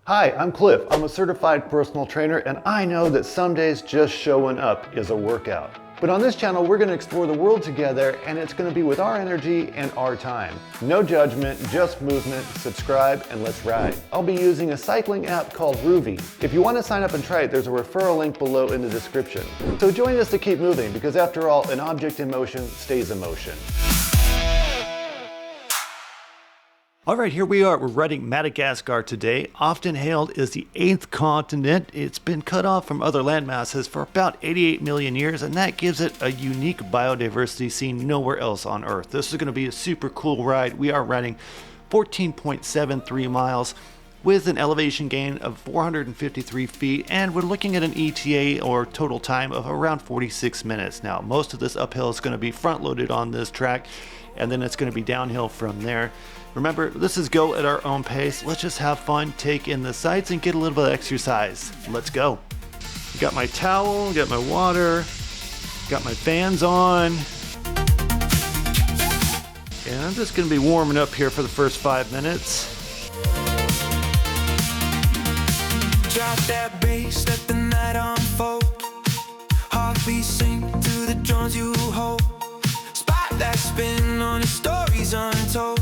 Hi, I'm Cliff. I'm a certified personal trainer, and I know that some days just showing up is a workout. But on this channel, we're gonna explore the world together, and it's gonna be with our energy and our time. No judgment, just movement. Subscribe and let's ride. I'll be using a cycling app called Rouvy. If you wanna sign up and try it, there's a referral link below in the description. So join us to keep moving, because after all, an object in motion stays in motion. All right, here we are. We're riding Madagascar today, often hailed as the 8th continent. It's been cut off from other landmasses for about 88 million years, and that gives it a unique biodiversity seen nowhere else on Earth. This is going to be a super cool ride. We are riding 14.73 miles with an elevation gain of 453 feet, and we're looking at an ETA, or total time, of around 46 minutes. Now, most of this uphill is going to be front-loaded on this track, and then it's going to be downhill from there. Remember, this is go at our own pace. Let's just have fun, take in the sights, and get a little bit of exercise. Let's go. Got my towel, got my water, got my fans on. And I'm just gonna be warming up here for the first 5 minutes. Drop that bass, let the night unfold. Heartbeat sing through the drums you hold. Spotlight spin on your stories untold.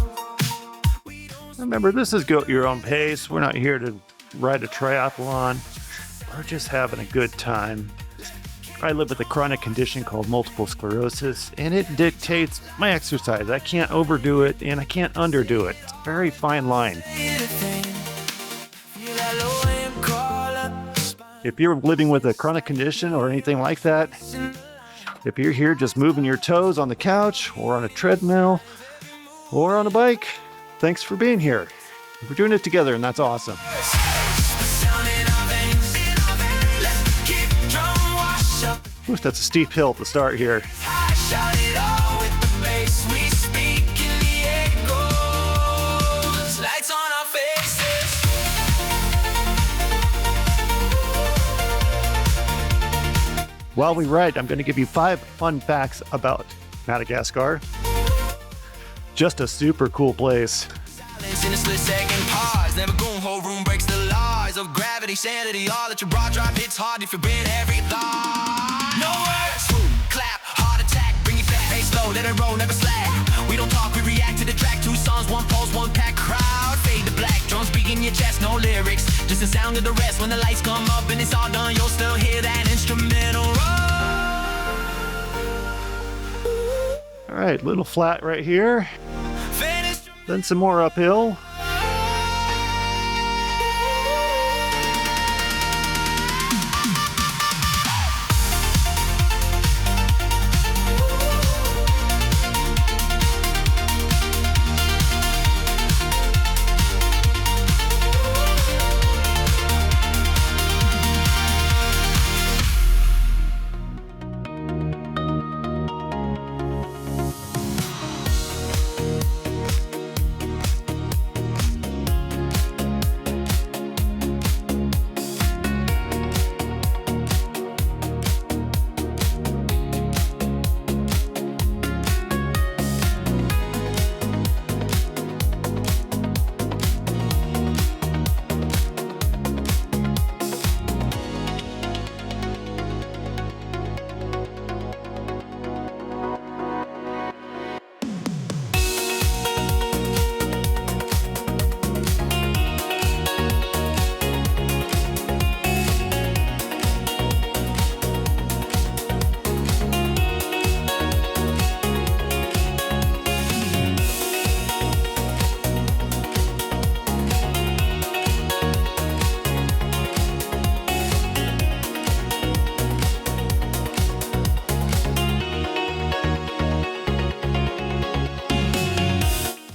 Remember, this is go at your own pace. We're not here to ride a triathlon. We're just having a good time. I live with a chronic condition called multiple sclerosis, and it dictates my exercise. I can't overdo it, and I can't underdo it. It's a very fine line. If you're living with a chronic condition or anything like that, if you're here just moving your toes on the couch or on a treadmill or on a bike, thanks for being here. We're doing it together, and that's awesome. Ooh, that's a steep hill to start here. While we ride, I'm going to give you 5 fun facts about Madagascar. Just a super cool place. In a split second pause, never going whole room breaks the laws of gravity, sanity, all that your broad drop hits hard if you've been every thought. No words, boom, clap, heart attack, bring it back, bass low, let it roll, never slack. We don't talk, we react to the track, 2 songs, 1 pose, 1 pack, crowd, fade to black, drums beat in your chest, no lyrics, just the sound of the rest. When the lights come up and it's all done, you'll still hear that instrumental roll. All right, little flat right here. Then some more uphill.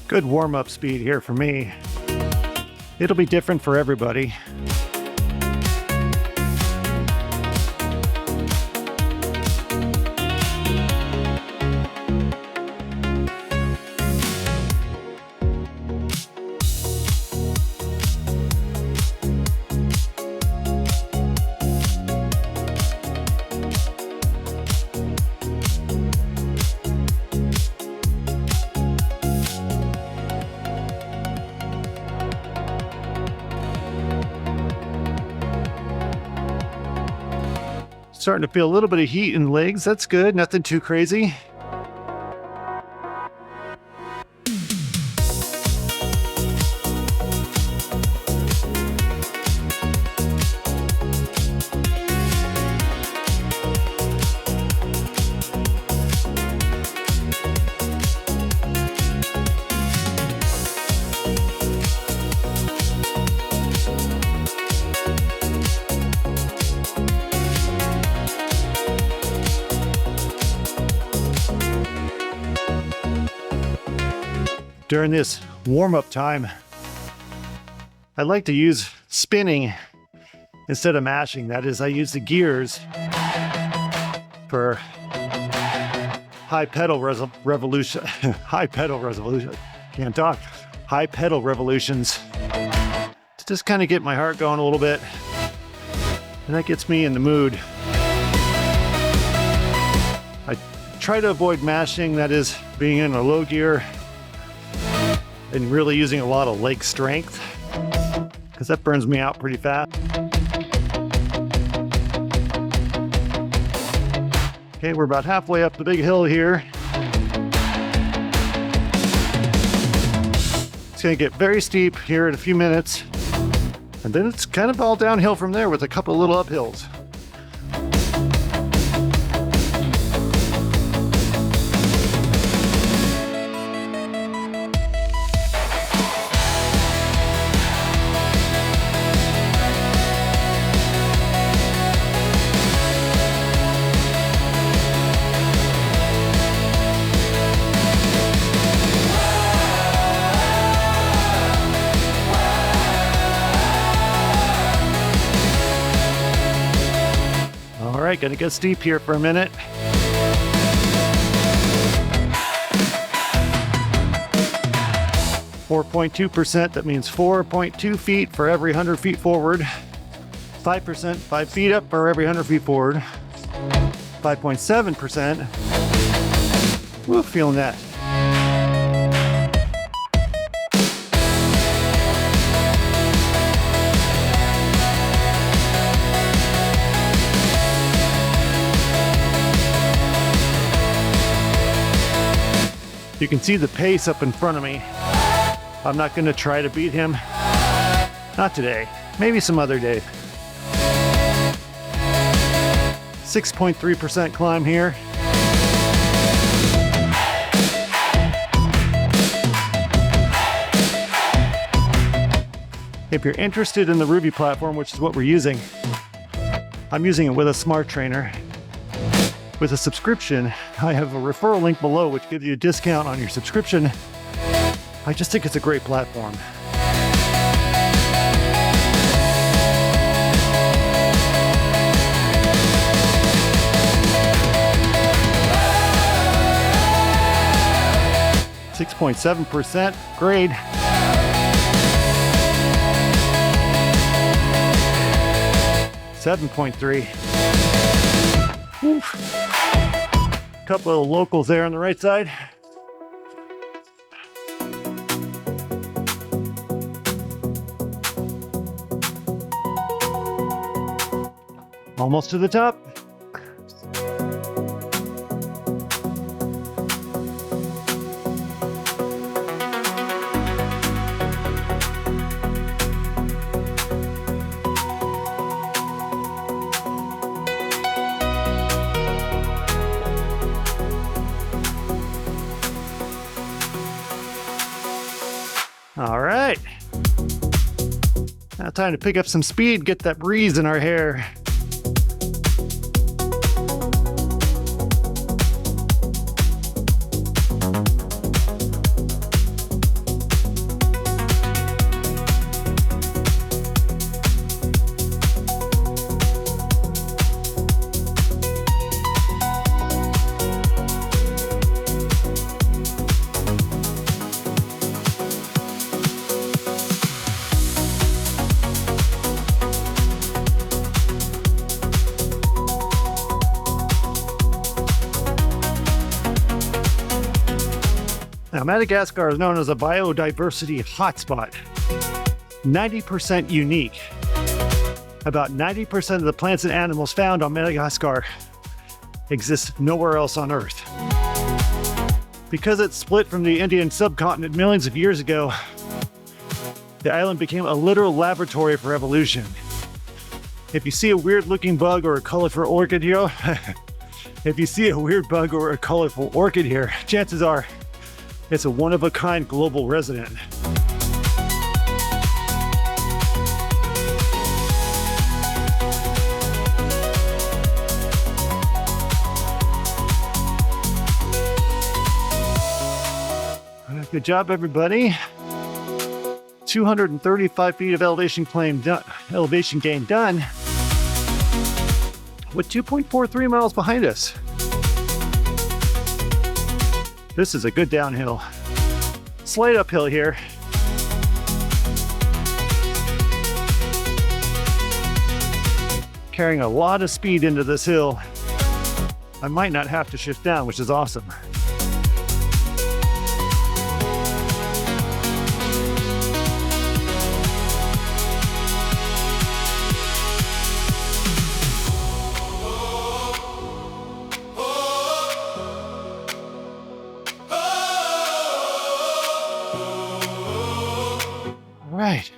Good warm-up speed here for me. It'll be different for everybody. Starting to feel a little bit of heat in the legs. That's good. Nothing too crazy. During this warm-up time, I like to use spinning instead of mashing. That is, I use the gears for high pedal revolution. High pedal resolution. Can't talk. High pedal revolutions to just kind of get my heart going a little bit, and that gets me in the mood. I try to avoid mashing. That is, being in a low gear and really using a lot of leg strength, because that burns me out pretty fast. Okay, we're about halfway up the big hill here. It's gonna get very steep here in a few minutes, and then it's kind of all downhill from there with a couple of little uphills. All right, gonna get steep here for a minute. (4.2%), that means 4.2 feet for every 100 feet forward. 5%, 5 feet up for every 100 feet forward. 5.7%. Woo, feeling that. You can see the pace up in front of me. I'm not going to try to beat him. Not today. Maybe some other day. 6.3% climb here. If you're interested in the Rouvy platform, which is what we're using, I'm using it with a smart trainer. With a subscription, I have a referral link below which gives you a discount on your subscription. I just think it's a great platform. (6.7% grade). (7.3). Couple of locals there on the right side. Almost to the top. All right. Now time to pick up some speed, get that breeze in our hair. Now, Madagascar is known as a biodiversity hotspot, 90% unique. About 90% of the plants and animals found on Madagascar exist nowhere else on Earth. Because it split from the Indian subcontinent millions of years ago, the island became a literal laboratory for evolution. If you see a weird looking bug or a colorful orchid here, chances are it's a one-of-a-kind global resident. Good job, everybody. 235 feet of elevation gain done, with 2.43 miles behind us. This is a good downhill. Slight uphill here. Carrying a lot of speed into this hill. I might not have to shift down, which is awesome. Right.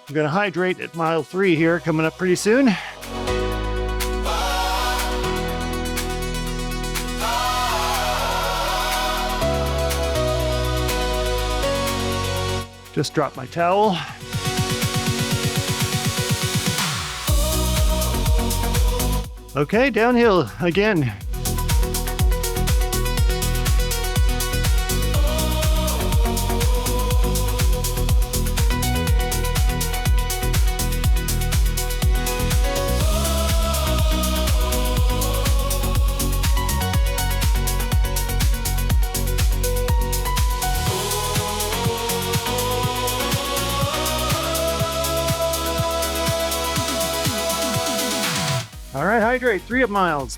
I'm gonna hydrate at mile 3 here, coming up pretty soon. Just dropped my towel. Okay, downhill again. All right, hydrate, 3 miles.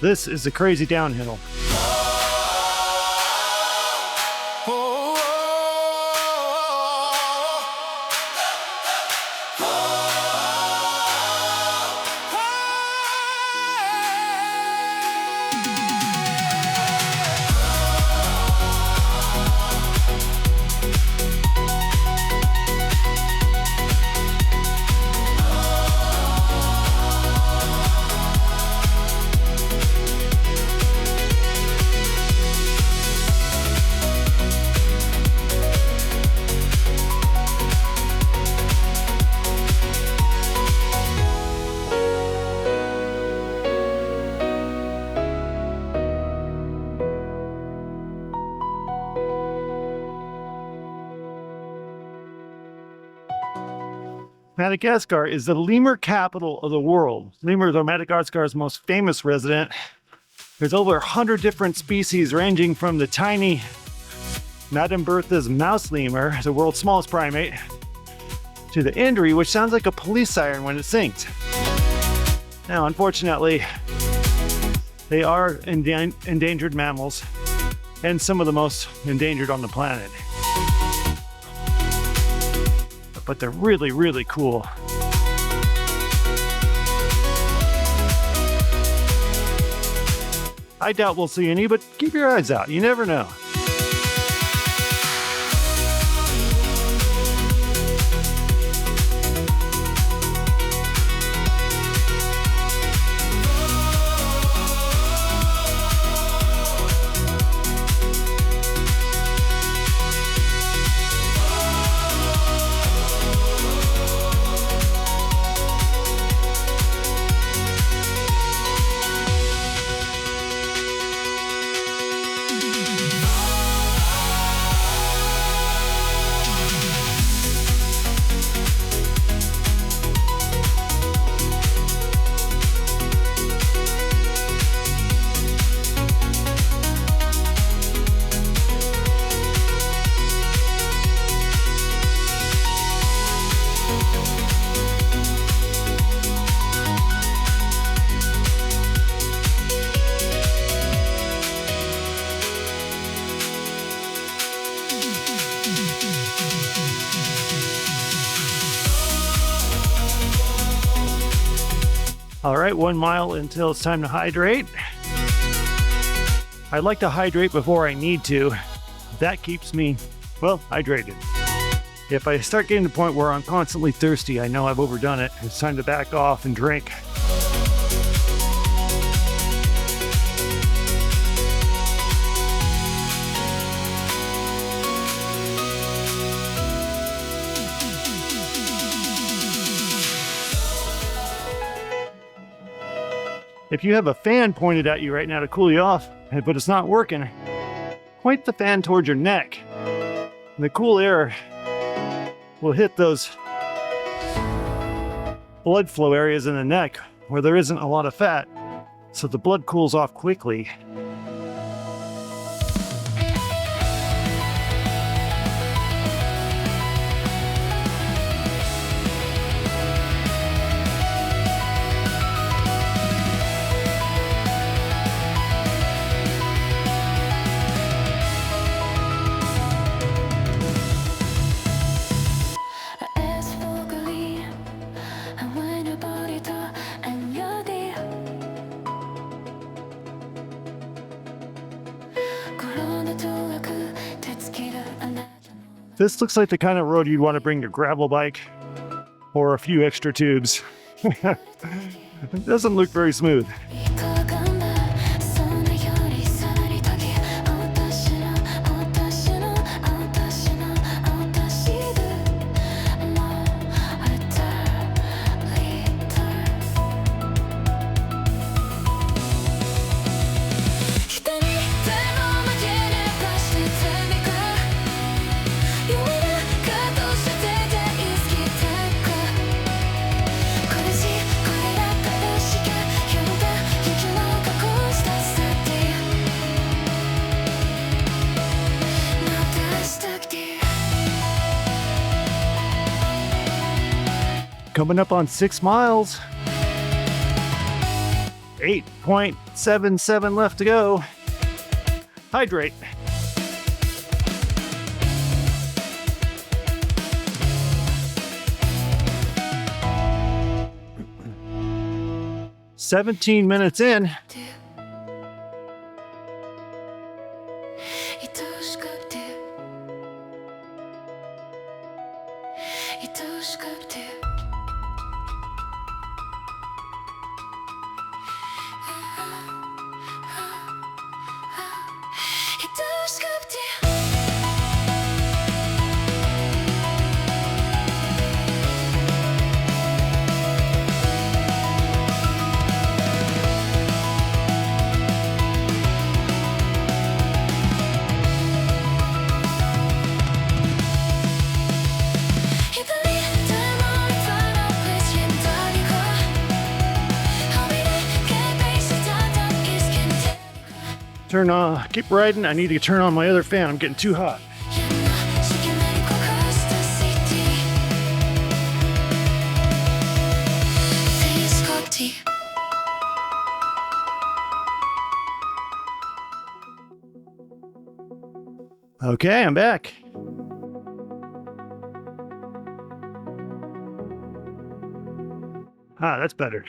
This is a crazy downhill. Madagascar is the lemur capital of the world. Lemurs are Madagascar's most famous resident. There's over 100 different species, ranging from the tiny Madame Bertha's mouse lemur, the world's smallest primate, to the Indri, which sounds like a police siren when it sings. Now, unfortunately, they are endangered mammals, and some of the most endangered on the planet. But they're really, really cool. I doubt we'll see any, but keep your eyes out. You never know. All right, 1 mile until it's time to hydrate. I like to hydrate before I need to. That keeps me, well, hydrated. If I start getting to the point where I'm constantly thirsty, I know I've overdone it. It's time to back off and drink. If you have a fan pointed at you right now to cool you off, but it's not working, point the fan towards your neck. And the cool air will hit those blood flow areas in the neck where there isn't a lot of fat, so the blood cools off quickly. This looks like the kind of road you'd want to bring your gravel bike or a few extra tubes. It doesn't look very smooth. Coming up on 6 miles. 8.77 left to go. Hydrate. "17 minutes in. Turn on, keep riding. I need to turn on my other fan. I'm getting too hot. Okay, I'm back. Ah, that's better.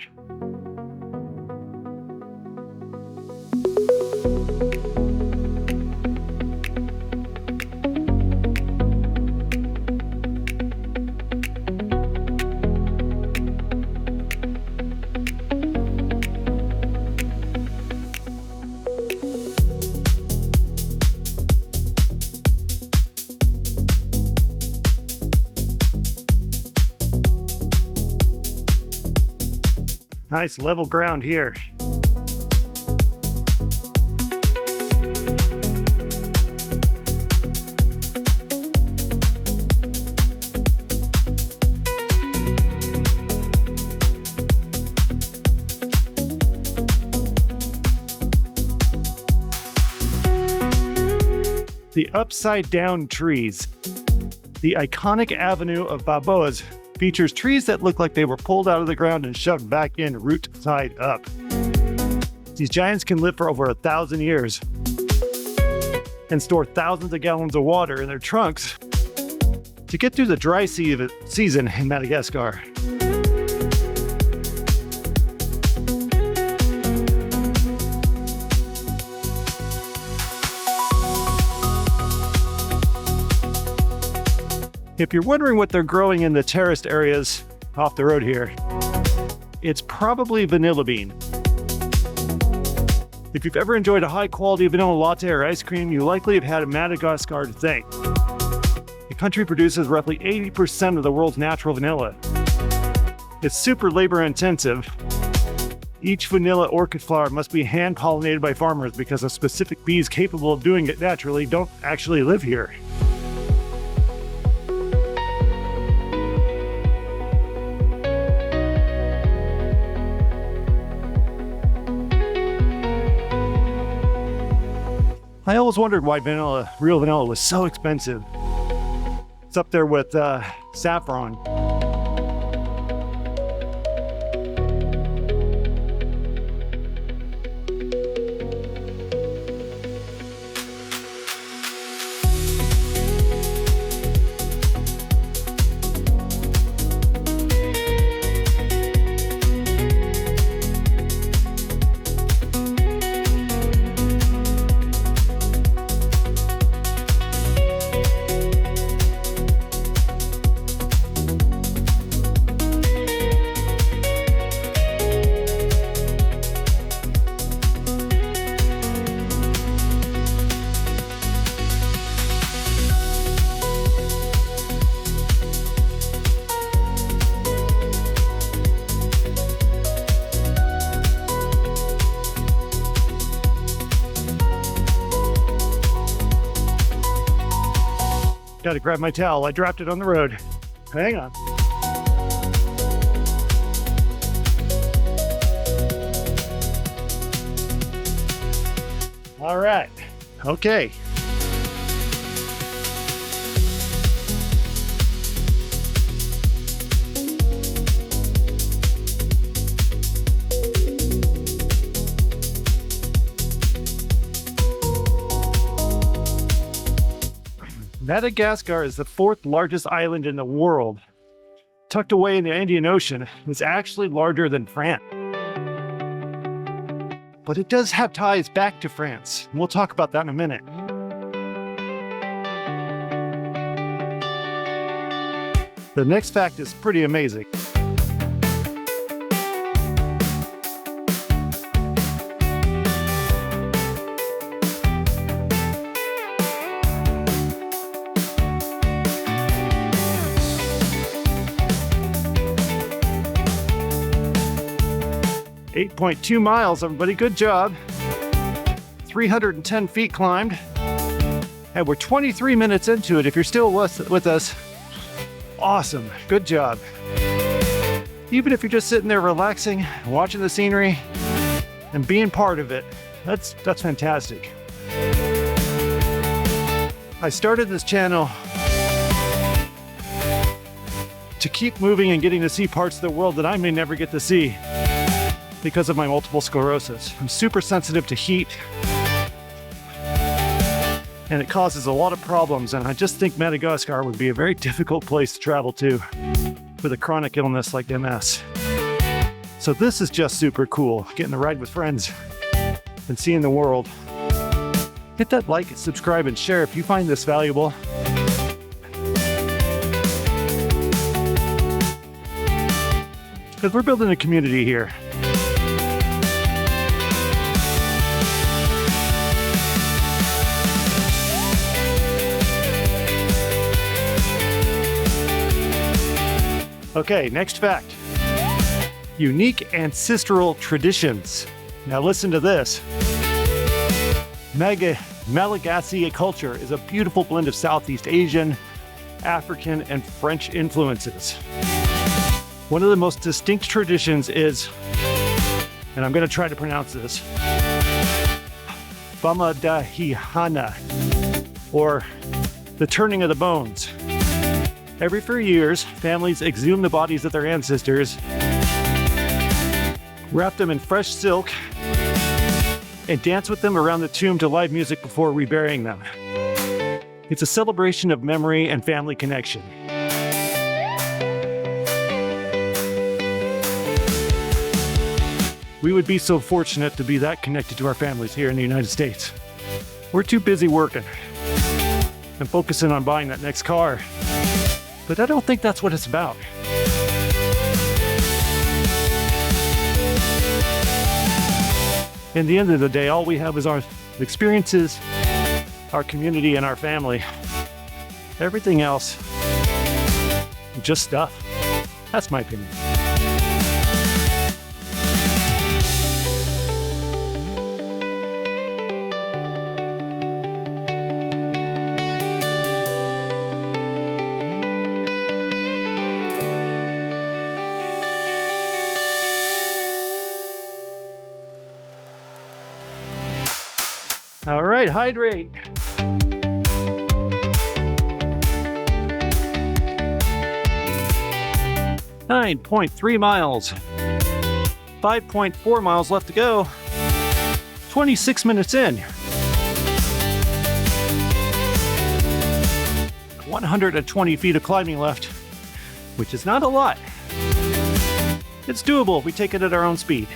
Nice level ground here. The upside down trees. The iconic avenue of Balboas features trees that look like they were pulled out of the ground and shoved back in root side up. These giants can live for over 1,000 years and store thousands of gallons of water in their trunks to get through the dry season in Madagascar. If you're wondering what they're growing in the terraced areas off the road here, it's probably vanilla bean. If you've ever enjoyed a high-quality vanilla latte or ice cream, you likely have had a Madagascar to thank. The country produces roughly 80% of the world's natural vanilla. It's super labor-intensive. Each vanilla orchid flower must be hand-pollinated by farmers because the specific bees capable of doing it naturally don't actually live here. I always wondered why real vanilla was so expensive. It's up there with saffron. Gotta grab my towel. I dropped it on the road. Hang on. All right. Okay. Madagascar is the fourth largest island in the world. Tucked away in the Indian Ocean, it's actually larger than France. But it does have ties back to France. We'll talk about that in a minute. The next fact is pretty amazing. .2 miles, everybody. Good job. 310 feet climbed. And we're 23 minutes into it. If you're still with us, awesome. Good job. Even if you're just sitting there relaxing, watching the scenery, and being part of it, that's fantastic. I started this channel to keep moving and getting to see parts of the world that I may never get to see because of my multiple sclerosis. I'm super sensitive to heat, and it causes a lot of problems, and I just think Madagascar would be a very difficult place to travel to with a chronic illness like MS. So this is just super cool, getting to ride with friends and seeing the world. Hit that like, subscribe, and share if you find this valuable. Because we're building a community here. Okay, next fact. Unique ancestral traditions. Now listen to this. Malagasy culture is a beautiful blend of Southeast Asian, African, and French influences. One of the most distinct traditions is, and I'm going to try to pronounce this, Bamadahihana, or the turning of the bones. Every few years, families exhume the bodies of their ancestors, wrap them in fresh silk, and dance with them around the tomb to live music before reburying them. It's a celebration of memory and family connection. We would be so fortunate to be that connected to our families here in the United States. We're too busy working and focusing on buying that next car But I don't think that's what it's about. In the end of the day, all we have is our experiences, our community, and our family. Everything else, just stuff. That's my opinion. All right, hydrate. .3 miles. 5.4 miles left to go. 26 minutes in. 120 feet of climbing left, which is not a lot. It's doable if we take it at our own speed.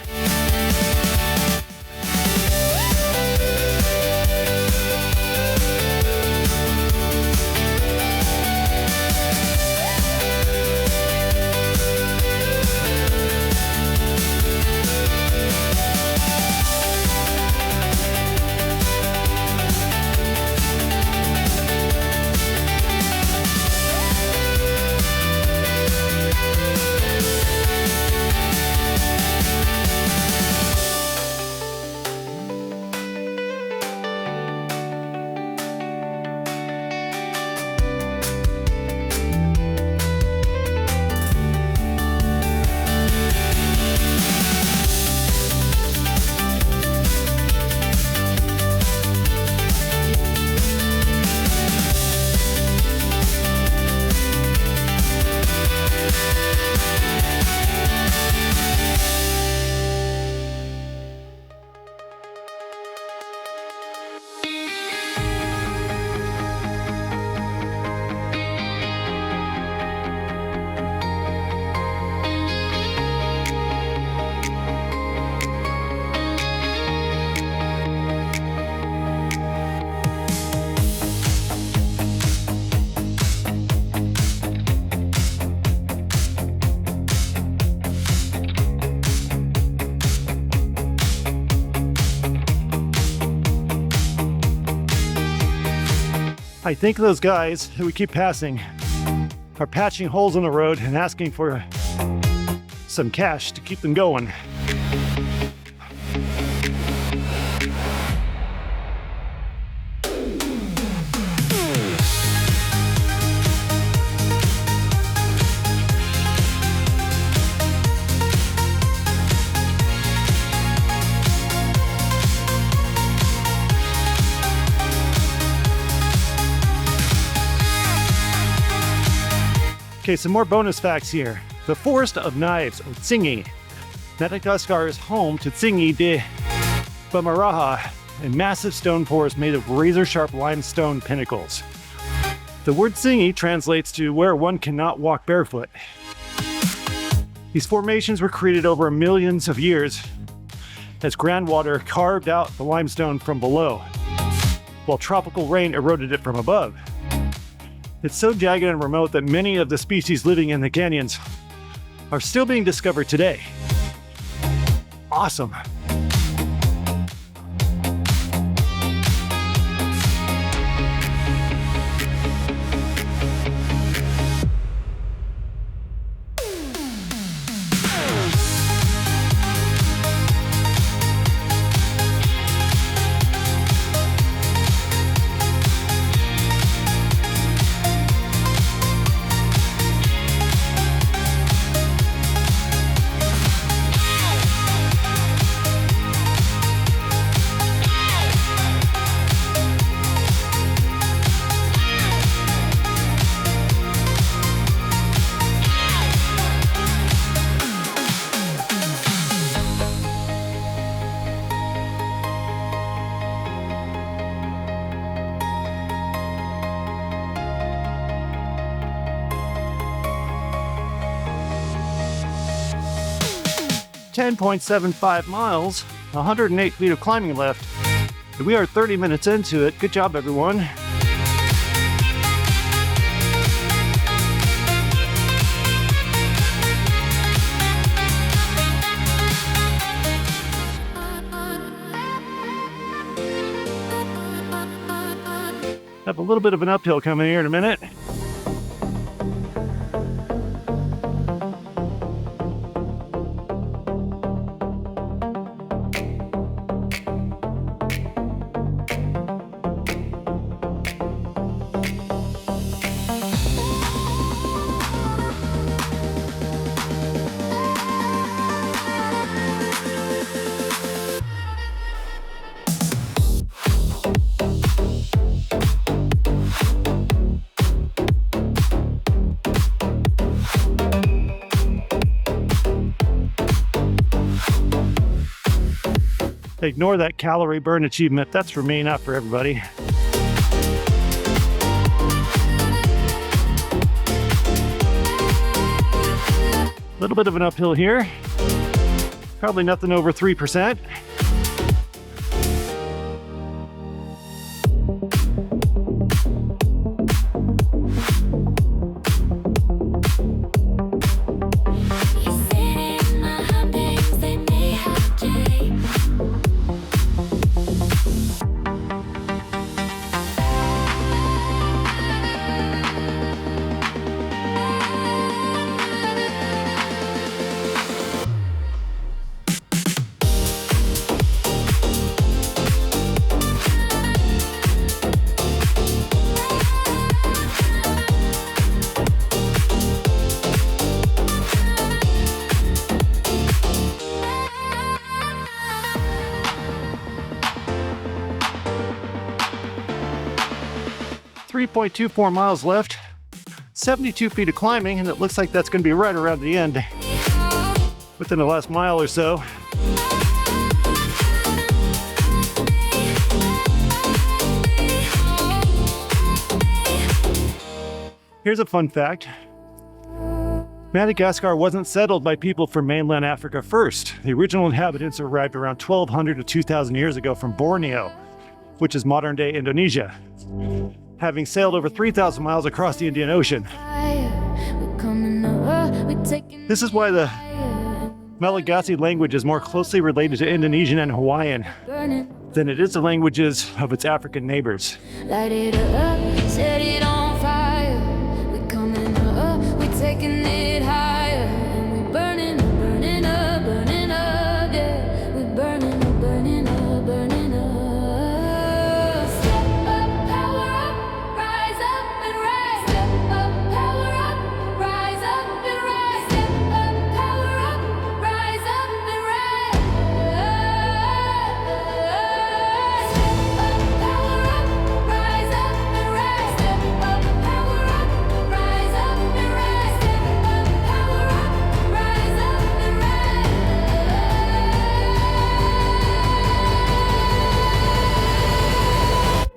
I think those guys who we keep passing are patching holes in the road and asking for some cash to keep them going. Okay, some more bonus facts here. The Forest of Knives, or Tsingy. Madagascar is home to Tsingy de Bamaraha, a massive stone forest made of razor-sharp limestone pinnacles. The word Tsingy translates to where one cannot walk barefoot. These formations were created over millions of years as groundwater carved out the limestone from below, while tropical rain eroded it from above. It's so jagged and remote that many of the species living in the canyons are still being discovered today. Awesome. .75 miles, 108 feet of climbing left. We are 30 minutes into it. Good job, everyone. have a little bit of an uphill coming here in a minute. Ignore that calorie burn achievement. That's for me, not for everybody. A little bit of an uphill here. Probably nothing over 3%. .24 miles left, 72 feet of climbing, and it looks like that's going to be right around the end, within the last mile or so. Here's a fun fact. Madagascar wasn't settled by people from mainland Africa first. The original inhabitants arrived around 1200 to 2000 years ago from Borneo, which is modern-day Indonesia, having sailed over 3,000 miles across the Indian Ocean. This is why the Malagasy language is more closely related to Indonesian and Hawaiian than it is the languages of its African neighbors. Light it up, set it on fire. We're coming up, we're taking it higher. And we're burning up, burning up, burning up, yeah. We're burning up, burning up, burning up. Step up, power up, rise up and rise. Step up, power up, rise up and rise. Step up, power up, rise up and rise. Step up, power up, rise up and rise. Step up, power up, rise up and rise. Step up, power up, rise up and rise.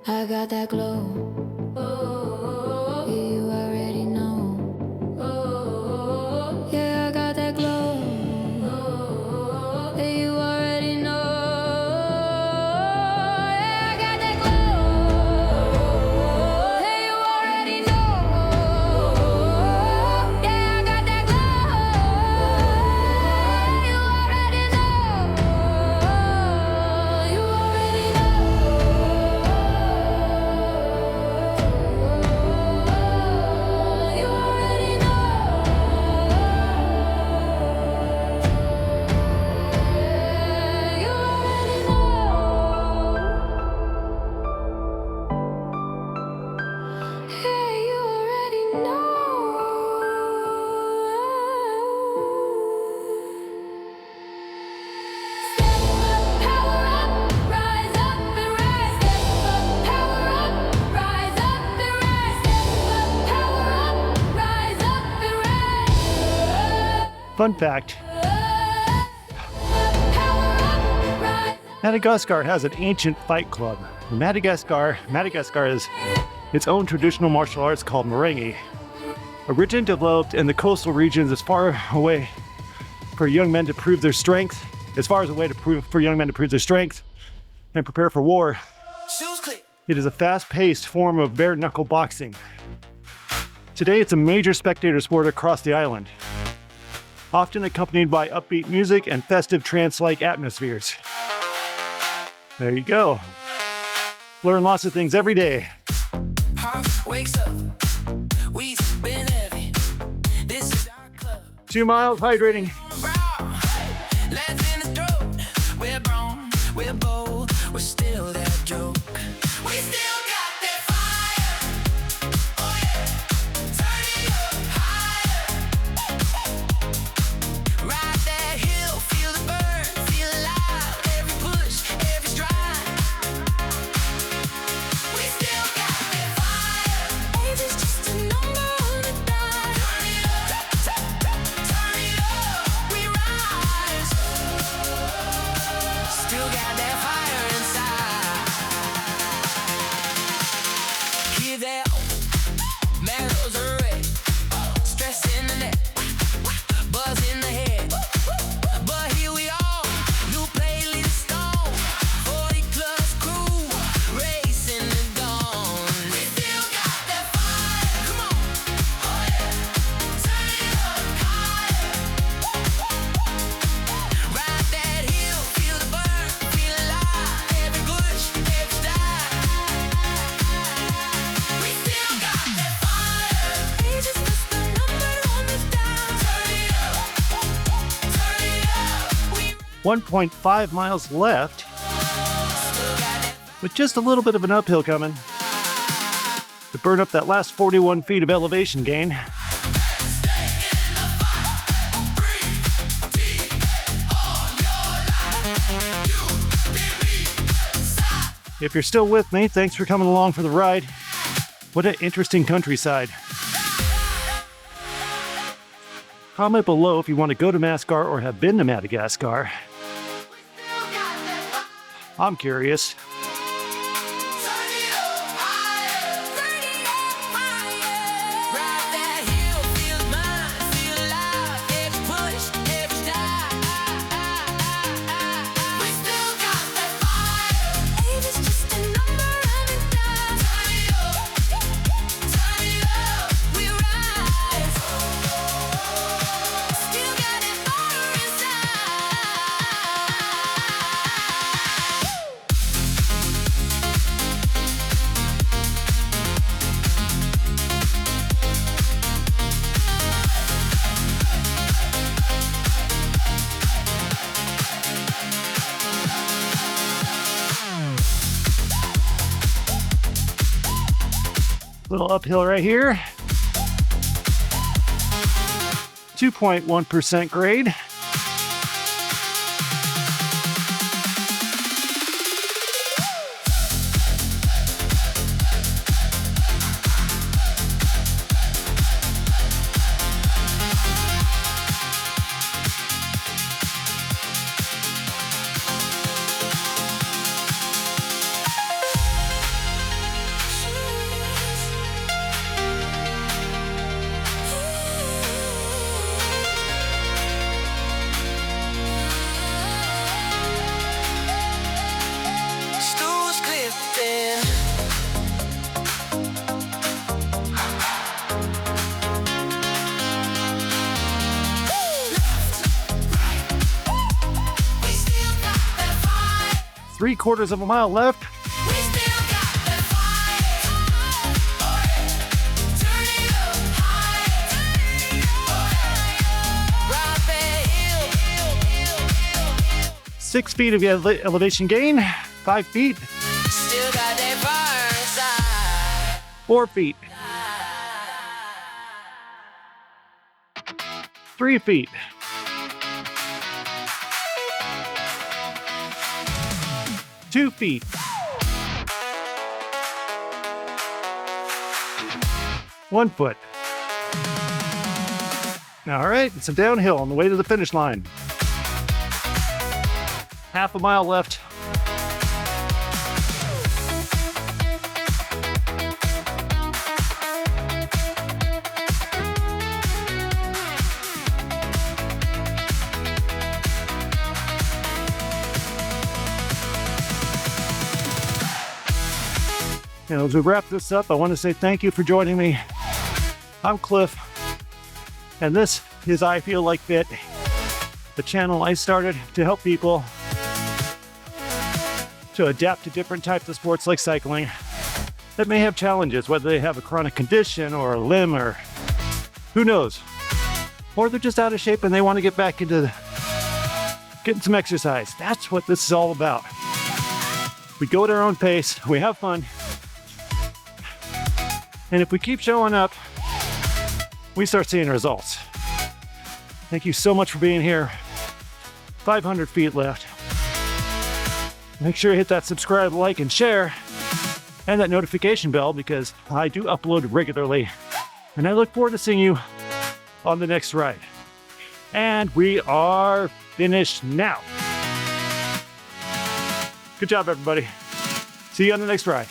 I got that glow. Oh, you already know. Oh, yeah, I got that glow. Oh, you already know. Yeah, I got that glow. Hey, you already know. Yeah, I got that glow. You already know. You already know. You already know. You already know. Hey, you already know. Step up, power up, rise up and rise. Step up, power up, rise up and rise. Step up, power up, rise up and rise. Fun fact, Power up, rise. Madagascar has an ancient fight club. Madagascar is its own traditional martial arts called merengue. Originally developed in the coastal regions as far away for young men to prove their strength, for young men to prove their strength and prepare for war. Shoes click. It is a fast-paced form of bare-knuckle boxing. Today, it's a major spectator sport across the island, often accompanied by upbeat music and festive trance-like atmospheres. There you go. Learn lots of things every day. heart wakes up. We've been heavy. This is our club. 2 miles hydrating. Lands in his throat. We're grown, we're bold, we're still that joke. We still got that fire. Oh yeah. Turn it up higher. Ride that hill, feel the burn, feel alive. Every push, every stride. We still got that fire. Age is just a number on the dial. Turn it up, turn it up. We rise. Still got that fire inside. Hear that medals are red. Stress in the neck, buzz in the head. But here we are, new playlist on. 40 plus crew, racing the dawn. We still got that fire. Come on, oh yeah. Turn it up higher. Ride that hill, feel the burn, feel alive. Every push, every stride. We still got that fire. Age is just a number on the dial. Turn it up, we 1.5 miles left, still got that with just a little bit of an uphill coming to burn up that last 41 feet of elevation gain. If you're still with me, thanks for coming along for the ride. What an interesting countryside. Comment below if you want to go to Madagascar or have been to Madagascar. I'm curious. Ride that hill, feel mine, feel alive. Every push, every stride. We still got that fire. Age is just a number on the dial. Turn it up, we rise. Still got that fire inside. Little uphill right here. 2.1% grade. Stools clipping. We still got that fire. 3/4 of a mile left. We still got that fire. Turn it up higher. Ride that hill. 6 feet of elevation gain. 5 feet. Still got that fire inside. 4 feet. 3 feet. 2 feet. 1 foot. All right, it's a downhill on the way to the finish line. Half a mile left. And as we wrap this up, I want to say thank you for joining me. I'm Cliff, and this is iFeelLikeFit, the channel I started to help people to adapt to different types of sports like cycling. that may have challenges, whether they have a chronic condition or a limb or who knows. Or they're just out of shape and they want to get back into getting some exercise. That's what this is all about. We go at our own pace, we have fun, and if we keep showing up, we start seeing results. Thank you so much for being here. 500 feet left. Make sure you hit that subscribe, like, and share, and that notification bell because I do upload regularly. And I look forward to seeing you on the next ride. And we are finished now. Good job, everybody. See you on the next ride.